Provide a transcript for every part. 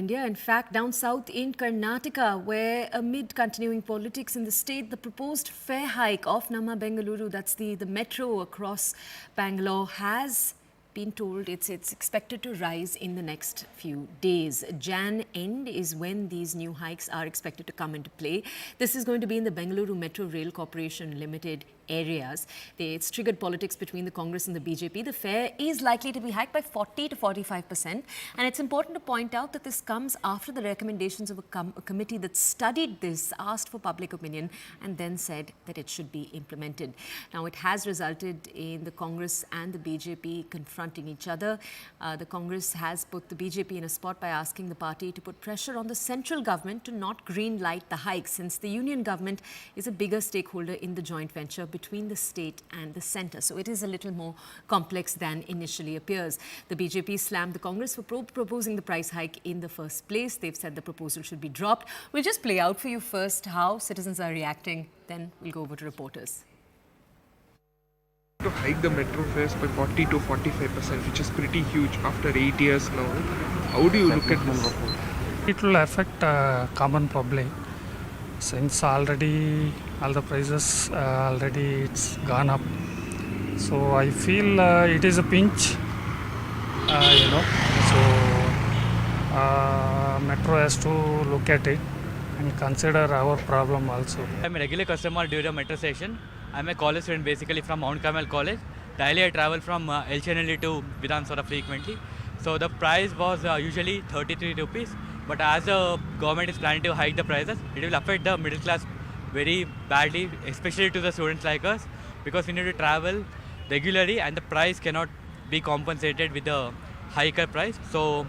India. In fact, down south in Karnataka, where amid continuing politics in the state, the proposed fare hike of Namma Bengaluru, that's the metro across Bangalore, has been told it's expected to rise in the next few days. Jan end is when these new hikes are expected to come into play. This is going to be in the Bengaluru Metro Rail Corporation Limited areas. It's triggered politics between the Congress and the BJP. The fare is likely to be hiked by 40 to 45%. And it's important to point out that this comes after the recommendations of a committee that studied this, asked for public opinion, and then said that it should be implemented. Now, it has resulted in the Congress and the BJP confronting each other. The Congress has put the BJP in a spot by asking the party to put pressure on the central government to not green light the hike, since the union government is a bigger stakeholder in the joint venture between the state and the centre. So it is a little more complex than initially appears. The BJP slammed the Congress for proposing the price hike in the first place. They've said the proposal should be dropped. We'll just play out for you first how citizens are reacting. Then we'll go over to reporters. To hike the metro fares by 40 to 45%, which is pretty huge after 8 years now. How do you look at this? It will affect common public, since already all the prices already it's gone up. So I feel it is a pinch, So Metro has to look at it and consider our problem also. I'm a regular customer during the metro station. I'm a college student basically from Mount Carmel College. Daily I travel from Elchenalli to Vidhansara frequently. So the price was usually 33 rupees. But as the government is planning to hike the prices, it will affect the middle class very badly, especially to the students like us, because we need to travel regularly and the price cannot be compensated with the higher price. So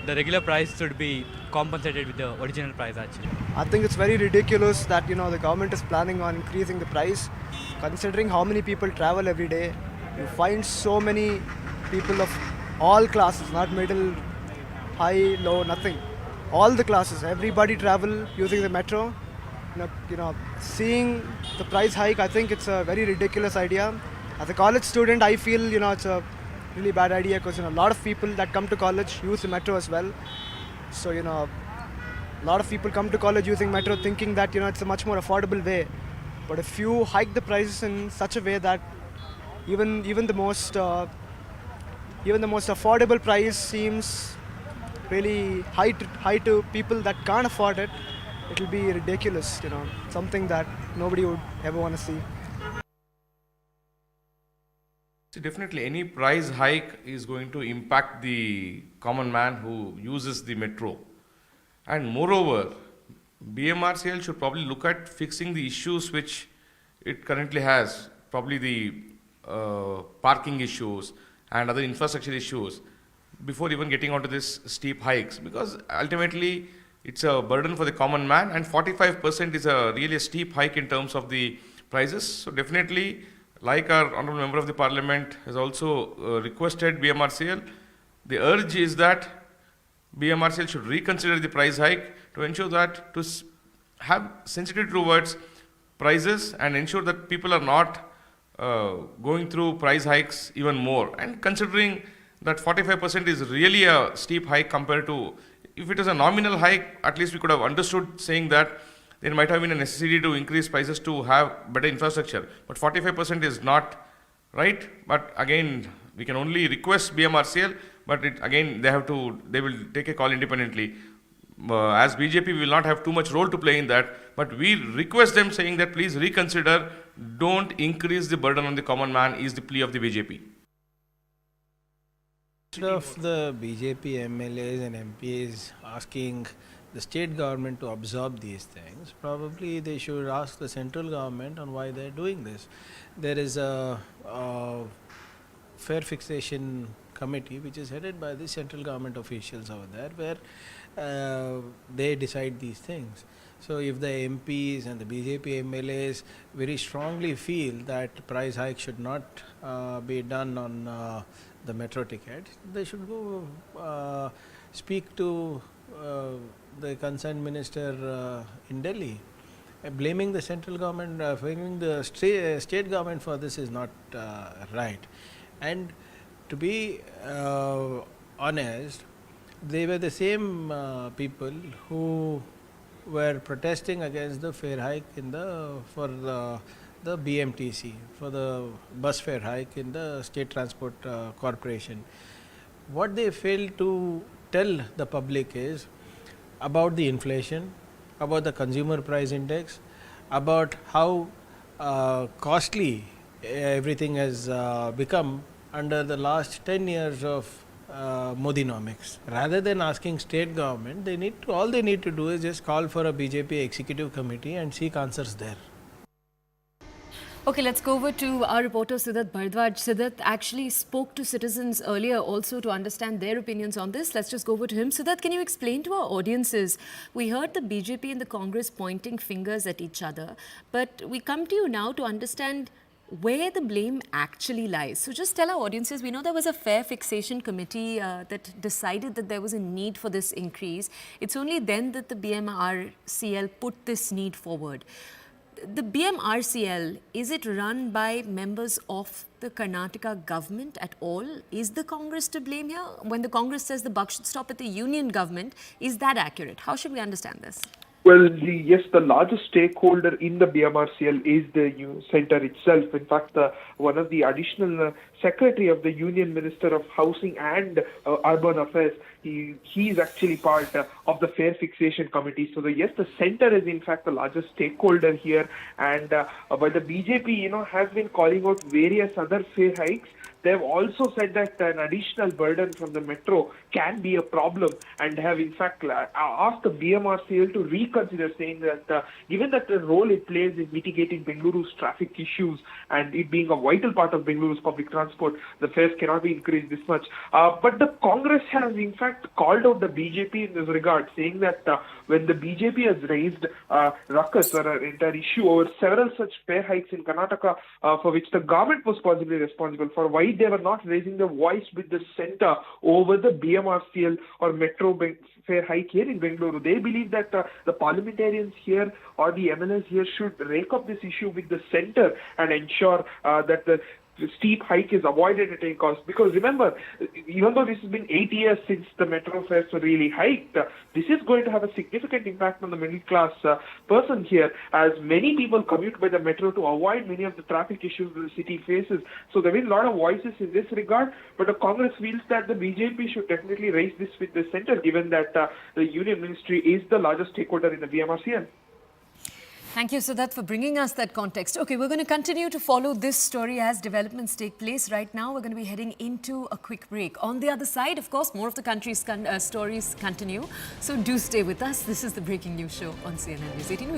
the regular price should be compensated with the original price actually. I think it's very ridiculous that the government is planning on increasing the price, considering how many people travel every day. You find so many people of all classes, not middle, high, low, nothing. All the classes, everybody travel using the metro. Seeing the price hike, I think it's a very ridiculous idea. As a college student, I feel it's a really bad idea, because a lot of people that come to college use the metro as well. So a lot of people come to college using metro thinking that it's a much more affordable way. But if you hike the prices in such a way that even the most affordable price seems really high to people that can't afford it, it will be ridiculous, something that nobody would ever want to see. So definitely any price hike is going to impact the common man who uses the metro. And moreover, BMRCL should probably look at fixing the issues which it currently has, probably the parking issues and other infrastructure issues, before even getting onto this steep hikes, because ultimately it's a burden for the common man, and 45% is a really steep hike in terms of the prices. So definitely, like our honorable member of the parliament has also requested BMRCL, the urge is that BMRCL should reconsider the price hike to ensure that to have sensitivity towards prices and ensure that people are not going through price hikes even more, and considering that 45% is really a steep hike compared to, if it is a nominal hike, at least we could have understood saying that there might have been a necessity to increase prices to have better infrastructure. But 45% is not right. But again, we can only request BMRCL, but they will take a call independently. As BJP, we will not have too much role to play in that, but we request them saying that please reconsider, don't increase the burden on the common man, is the plea of the BJP. Instead of the BJP MLAs and MPs asking the state government to absorb these things, probably they should ask the central government on why they are doing this. There is a fare fixation committee which is headed by the central government officials over there, where they decide these things. So if the MPs and the BJP MLAs very strongly feel that price hike should not be done on the metro ticket, they should go speak to the concerned minister in Delhi. Blaming the central government, blaming the state government for this is not right. And to be honest, they were the same people who were protesting against the fare hike in the BMTC, for the bus fare hike in the State Transport Corporation. What they failed to tell the public is about the inflation, about the consumer price index, about how costly everything has become under the last 10 years of Modinomics. Rather than asking state government, all they need to do is just call for a BJP executive committee and seek answers there. Okay, let's go over to our reporter Siddharth Bhardwaj. Siddharth actually spoke to citizens earlier also to understand their opinions on this. Let's just go over to him. Siddharth, can you explain to our audiences? We heard the BJP and the Congress pointing fingers at each other, but we come to you now to understand where the blame actually lies. So just tell our audiences, we know there was a fare fixation committee that decided that there was a need for this increase. It's only then that the BMRCL put this need forward. The BMRCL, is it run by members of the Karnataka government at all? Is the Congress to blame here? When the Congress says the buck should stop at the union government, is that accurate? How should we understand this? Well, yes, the largest stakeholder in the BMRCL is the centre itself. In fact, one of the additional secretary of the Union Minister of Housing and Urban Affairs, he is actually part of the fare fixation committee. So, yes, the centre is in fact the largest stakeholder here. And while the BJP, has been calling out various other fare hikes, they have also said that an additional burden from the metro can be a problem, and have in fact asked the BMRCL to reconsider, saying that given that the role it plays in mitigating Bengaluru's traffic issues and it being a vital part of Bengaluru's public transport, the fares cannot be increased this much. But the Congress has in fact called out the BJP in this regard, saying that when the BJP has raised ruckus or an entire issue over several such fare hikes in Karnataka, for which the government was possibly responsible for, why they were not raising their voice with the centre over the BMRCL or metro fare hike here in Bengaluru. They believe that the parliamentarians here or the MLAs here should rake up this issue with the centre and ensure that the steep hike is avoided at any cost. Because remember, even though this has been 8 years since the metro fares were really hiked, this is going to have a significant impact on the middle class person here, as many people commute by the metro to avoid many of the traffic issues that the city faces. So there have been a lot of voices in this regard, but the Congress feels that the BJP should definitely raise this with the centre, given that the Union Ministry is the largest stakeholder in the BMRCL. Thank you, Siddharth, for bringing us that context. Okay, we're going to continue to follow this story as developments take place. Right now, we're going to be heading into a quick break. On the other side, of course, more of the country's stories continue. So do stay with us. This is the Breaking News Show on CNN News 18.